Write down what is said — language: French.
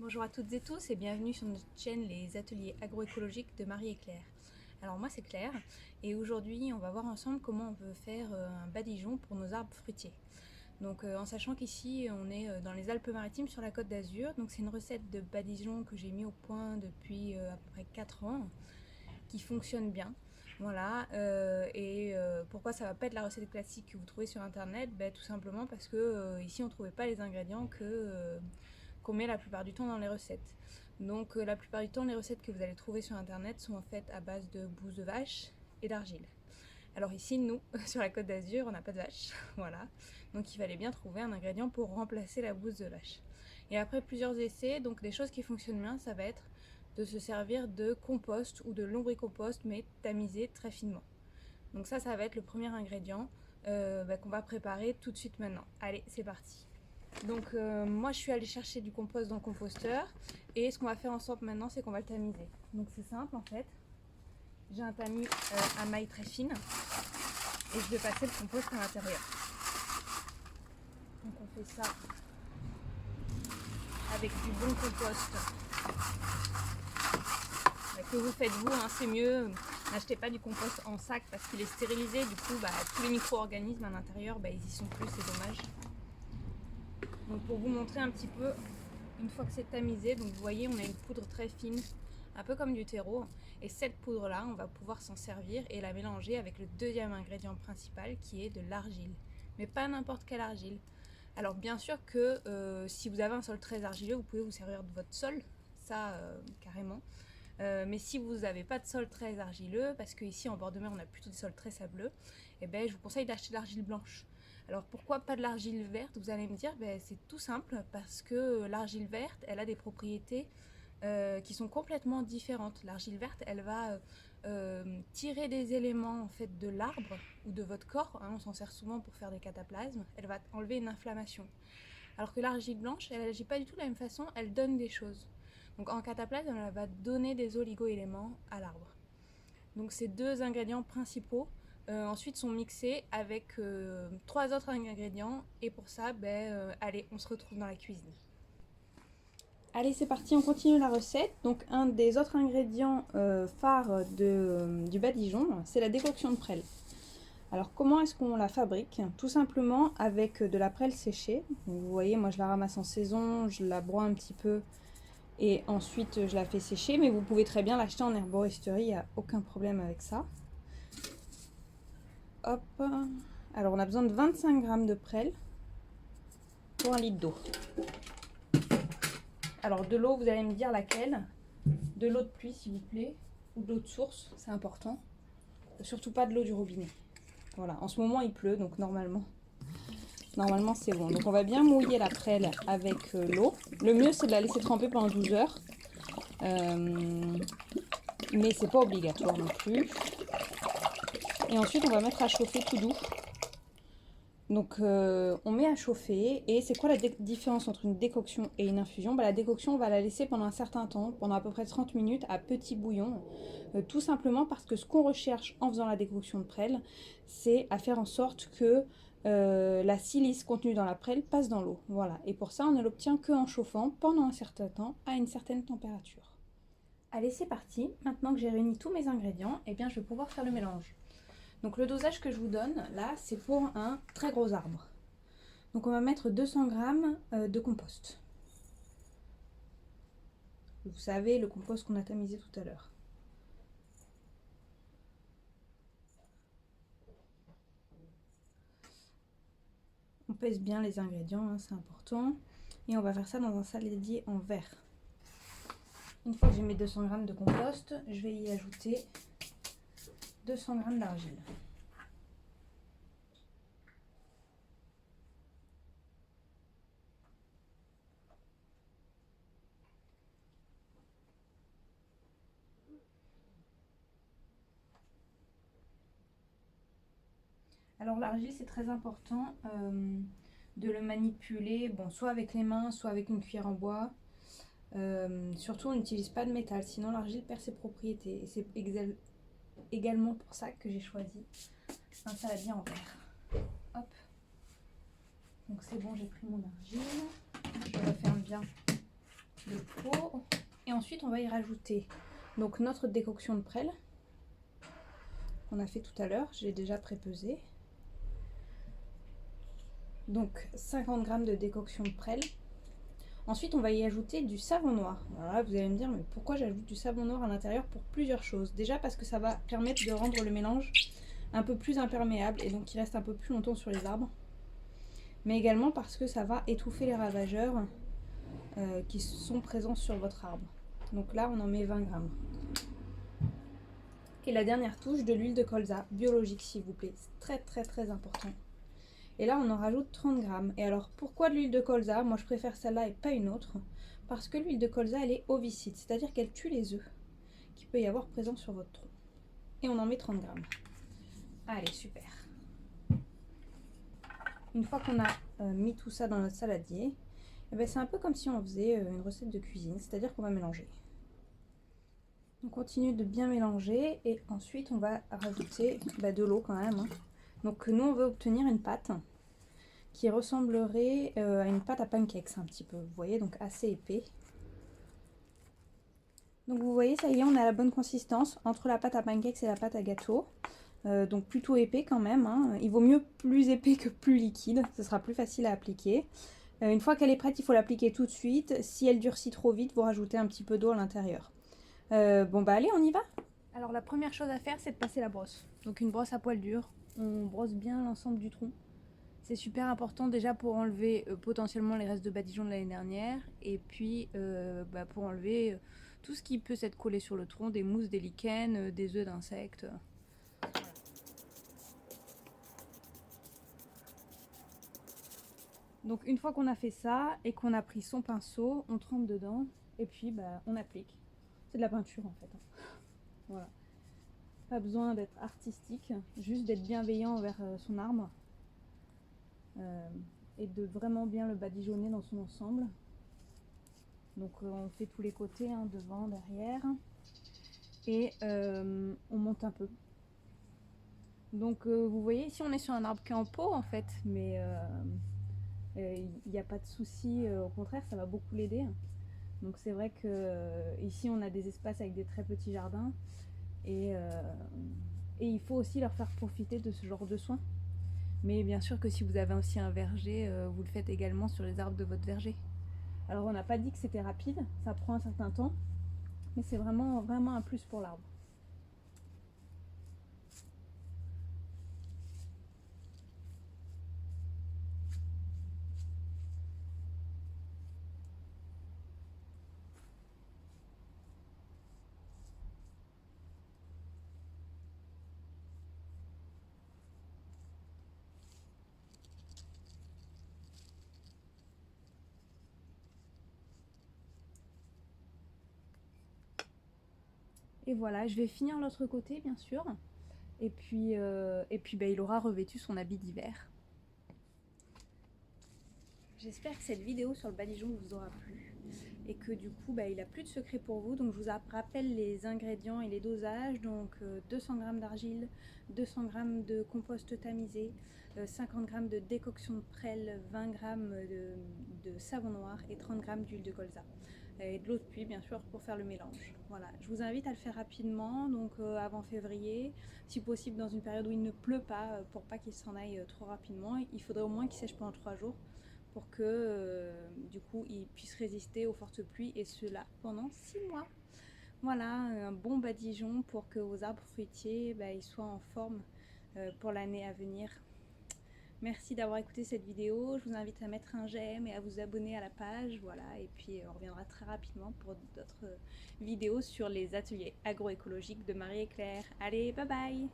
Bonjour à toutes et tous et bienvenue sur notre chaîne Les Ateliers Agroécologiques de Marie et Claire. Alors moi c'est Claire et aujourd'hui on va voir ensemble comment on peut faire un badigeon pour nos arbres fruitiers. Donc en sachant qu'ici on est dans les Alpes-Maritimes sur la Côte d'Azur, donc c'est une recette de badigeon que j'ai mis au point depuis à peu près 4 ans, qui fonctionne bien. Voilà, pourquoi ça va pas être la recette classique que vous trouvez sur internet? Tout simplement parce que ici on trouvait pas les ingrédients qu'on met la plupart du temps dans les recettes. Donc la plupart du temps les recettes que vous allez trouver sur internet sont faites à base de bouse de vache et d'argile. Alors ici nous, sur la Côte d'Azur, on n'a pas de vache, voilà. Donc il fallait bien trouver un ingrédient pour remplacer la bouse de vache. Et après plusieurs essais, donc des choses qui fonctionnent bien, ça va être de se servir de compost ou de lombricompost, mais tamisé très finement. Donc ça va être le premier ingrédient qu'on va préparer tout de suite maintenant. Allez, c'est parti. Donc moi je suis allée chercher du compost dans le composteur et ce qu'on va faire ensemble maintenant c'est qu'on va le tamiser. Donc c'est simple en fait. J'ai un tamis à maille très fine et je vais passer le compost à l'intérieur. Donc on fait ça avec du bon compost que vous faites vous, hein, c'est mieux. N'achetez pas du compost en sac parce qu'il est stérilisé, du coup tous les micro-organismes à l'intérieur ils y sont plus, c'est dommage. Donc pour vous montrer un petit peu, une fois que c'est tamisé, donc vous voyez on a une poudre très fine, un peu comme du terreau, et cette poudre là on va pouvoir s'en servir et la mélanger avec le deuxième ingrédient principal qui est de l'argile, mais pas n'importe quelle argile. Alors bien sûr que si vous avez un sol très argileux, vous pouvez vous servir de votre sol, ça carrément. Mais si vous n'avez pas de sol très argileux, parce qu'ici en bord de mer on a plutôt des sols très sableux, je vous conseille d'acheter de l'argile blanche. Alors pourquoi pas de l'argile verte? Vous allez me dire, c'est tout simple, parce que l'argile verte, elle a des propriétés qui sont complètement différentes. L'argile verte, elle va tirer des éléments en fait de l'arbre ou de votre corps, hein, on s'en sert souvent pour faire des cataplasmes, elle va enlever une inflammation. Alors que l'argile blanche, elle n'agit pas du tout de la même façon, elle donne des choses. Donc en cataplasme, elle va donner des oligo-éléments à l'arbre. Donc ces deux ingrédients principaux ensuite sont mixés avec 3 autres ingrédients et pour ça, allez, on se retrouve dans la cuisine. Allez, c'est parti, on continue la recette. Donc un des autres ingrédients phares du badigeon, c'est la décoction de prêle. Alors comment est-ce qu'on la fabrique? Tout simplement avec de la prêle séchée. Donc, vous voyez, moi je la ramasse en saison, je la broie un petit peu et ensuite je la fais sécher, mais vous pouvez très bien l'acheter en herboristerie, il n'y a aucun problème avec ça. Hop. Alors on a besoin de 25 g de prêle pour 1 litre d'eau. Alors de l'eau, vous allez me dire laquelle? De l'eau de pluie s'il vous plaît, ou de l'eau de source, c'est important. Surtout pas de l'eau du robinet. Voilà, en ce moment il pleut, donc normalement c'est bon. Donc on va bien mouiller la prêle avec l'eau. Le mieux c'est de la laisser tremper pendant 12 heures. Mais c'est pas obligatoire non plus. Et ensuite on va mettre à chauffer tout doux. Donc on met à chauffer, et c'est quoi la différence entre une décoction et une infusion? La décoction on va la laisser pendant un certain temps, pendant à peu près 30 minutes à petit bouillon, tout simplement parce que ce qu'on recherche en faisant la décoction de prêle, c'est à faire en sorte que la silice contenue dans la prêle passe dans l'eau. Voilà, et pour ça on ne l'obtient qu'en chauffant pendant un certain temps à une certaine température. Allez, c'est parti. Maintenant que j'ai réuni tous mes ingrédients, je vais pouvoir faire le mélange. Donc le dosage que je vous donne là, c'est pour un très gros arbre. Donc on va mettre 200 g de compost. Vous savez, le compost qu'on a tamisé tout à l'heure. On pèse bien les ingrédients, hein, c'est important. Et on va faire ça dans un saladier en verre. Une fois que j'ai mes 200 g de compost, je vais y ajouter 200 g d'argile. Alors l'argile, c'est très important de le manipuler, soit avec les mains, soit avec une cuillère en bois. Surtout, on n'utilise pas de métal, sinon l'argile perd ses propriétés. Et c'est également pour ça que j'ai choisi un saladier en verre. Hop. Donc c'est bon, j'ai pris mon argile. Je referme bien de pot. Et ensuite, on va y rajouter donc notre décoction de prêle qu'on a fait tout à l'heure. J'ai déjà prépesé. Donc 50 g de décoction de prêle. Ensuite, on va y ajouter du savon noir. Alors là, vous allez me dire, mais pourquoi j'ajoute du savon noir à l'intérieur? Pour plusieurs choses. Déjà parce que ça va permettre de rendre le mélange un peu plus imperméable et donc qui reste un peu plus longtemps sur les arbres. Mais également parce que ça va étouffer les ravageurs qui sont présents sur votre arbre. Donc là, on en met 20 g. Et la dernière touche, de l'huile de colza, biologique s'il vous plaît. C'est très très très important. Et là, on en rajoute 30 g. Et alors, pourquoi de l'huile de colza? Moi, je préfère celle-là et pas une autre. Parce que l'huile de colza, elle est ovicide, c'est-à-dire qu'elle tue les œufs qu'il peut y avoir présents sur votre tronc. Et on en met 30 g. Allez, super. Une fois qu'on a mis tout ça dans notre saladier, eh ben, c'est un peu comme si on faisait une recette de cuisine, c'est-à-dire qu'on va mélanger. On continue de bien mélanger et ensuite on va rajouter de l'eau quand même. Donc nous on veut obtenir une pâte qui ressemblerait à une pâte à pancakes un petit peu, vous voyez, donc assez épais. Donc vous voyez, ça y est, on a la bonne consistance entre la pâte à pancakes et la pâte à gâteau. Donc plutôt épais quand même, hein. Il vaut mieux plus épais que plus liquide, ce sera plus facile à appliquer. Une fois qu'elle est prête, il faut l'appliquer tout de suite. Si elle durcit trop vite, vous rajoutez un petit peu d'eau à l'intérieur. Bon bah allez, on y va. Alors la première chose à faire, c'est de passer la brosse. Donc une brosse à poil dur, on brosse bien l'ensemble du tronc. C'est super important déjà pour enlever potentiellement les restes de badigeon de l'année dernière et puis pour enlever tout ce qui peut s'être collé sur le tronc, des mousses, des lichens, des œufs d'insectes. Donc une fois qu'on a fait ça et qu'on a pris son pinceau, on trempe dedans et puis on applique. C'est de la peinture en fait. Voilà. Pas besoin d'être artistique, juste d'être bienveillant envers son arbre. Et de vraiment bien le badigeonner dans son ensemble. Donc on fait tous les côtés, hein, devant, derrière. Et on monte un peu. Donc vous voyez, ici on est sur un arbre qui est en pot en fait, mais il n'y a pas de souci, au contraire ça va beaucoup l'aider. Donc c'est vrai que ici on a des espaces avec des très petits jardins et il faut aussi leur faire profiter de ce genre de soins. Mais bien sûr que si vous avez aussi un verger, vous le faites également sur les arbres de votre verger. Alors on n'a pas dit que c'était rapide, ça prend un certain temps, mais c'est vraiment, vraiment un plus pour l'arbre. Et voilà, je vais finir l'autre côté bien sûr. Et puis il aura revêtu son habit d'hiver. J'espère que cette vidéo sur le badigeon vous aura plu et que du coup il n'a plus de secret pour vous. Donc je vous rappelle les ingrédients et les dosages. Donc 200 g d'argile, 200 g de compost tamisé, 50 g de décoction de prêle, 20 g de savon noir et 30 g d'huile de colza. Et de l'eau de pluie bien sûr pour faire le mélange. Voilà, je vous invite à le faire rapidement, donc avant février, si possible dans une période où il ne pleut pas, pour pas qu'il s'en aille trop rapidement. Il faudrait au moins qu'il sèche pendant 3 jours pour que du coup il puisse résister aux fortes pluies et cela pendant 6 mois. Voilà, un bon badigeon pour que vos arbres fruitiers ils soient en forme pour l'année à venir. Merci d'avoir écouté cette vidéo, je vous invite à mettre un j'aime et à vous abonner à la page, voilà, et puis on reviendra très rapidement pour d'autres vidéos sur les ateliers agroécologiques de Marie et Claire. Allez, bye bye!